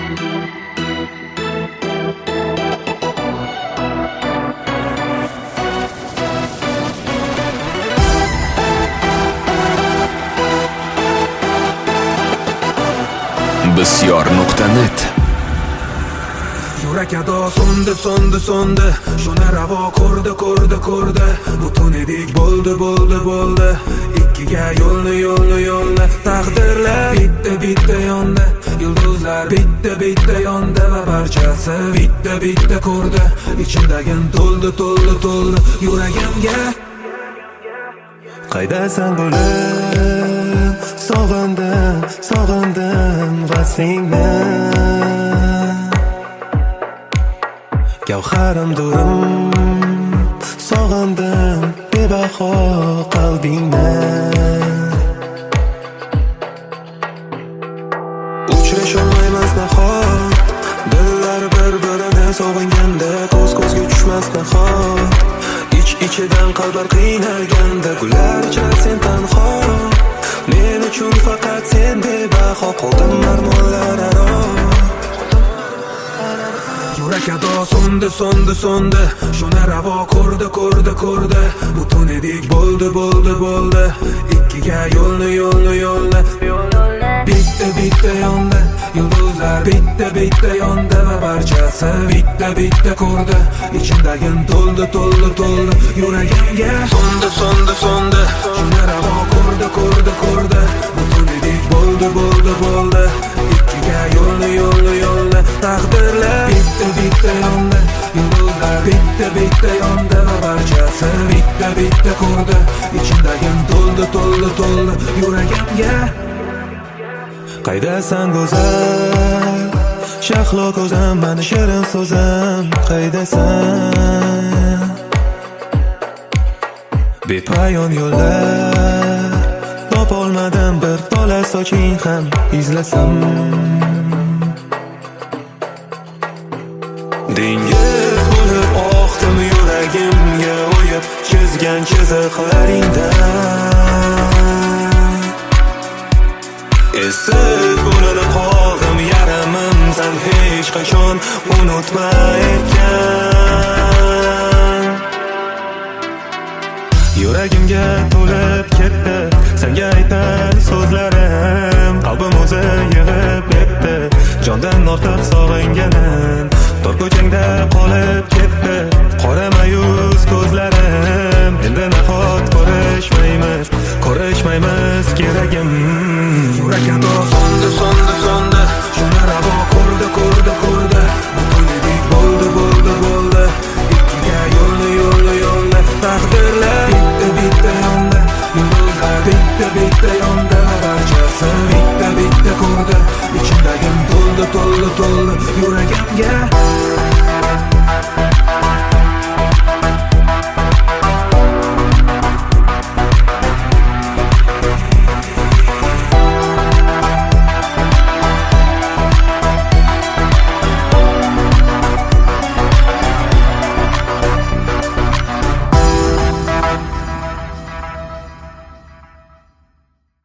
Bisyor.net. Yurak ado so'ndi shuni ravo ko'rdi butun edik bo'ldi ikkiga yo'lni taqdirlar bitta yonda yulduzlar bitta yonda va barchasi bitta ko'rdi ichimdagin to'ldi yuragimga qaydasan g'ulim sog'indim vaslingni gavharim durim sog'indim bebaho qalbingni uchrasholmaymiz nahot dillar bir-birini sog'inganda ko'zga tushmas nahot ichidan qalblar qiynalganda gullar ichra sen tanho men uchun faqat sen bebaho qoldim marmonlar aro yurak ado so'ndi shuni ravo ko'rdi butun edik bo'ldi ikkiga yo'lni bitta yonda yulduzlar bitta yonda va barchasi bitta ko'rdi ichimdagin to'ldi yuragimga so'ndi shuni ravo ko'rdi butun edik bo'ldi ikkiga yo'lni taqdirlar bitta yonda yulduzlar bitta yonda va barchasi bitta ko'rdi ichimdagin to'ldi yuragimga qaydasan go'zal shahlo ko'zim mani shirin so'zim qaydasan bepoyon yo'llar topolmadim bir tola soching ham izlasam dengiz bo'lib oqdim yuragimga o'yib chizgan chiziqlaringdan esiz bo'linib qoldim yarimim san hech qachon unutmayotgan yuragimga to'lib ketdi senga aytar so'zlarim qalbim o'zi yig'ib ketdi jondan ortiq sog'inganim tor ko'changda qolib ketdi qora mayus ko'zlarim endi nahot ko'rishmaymiz keragim yurak ado so'ndi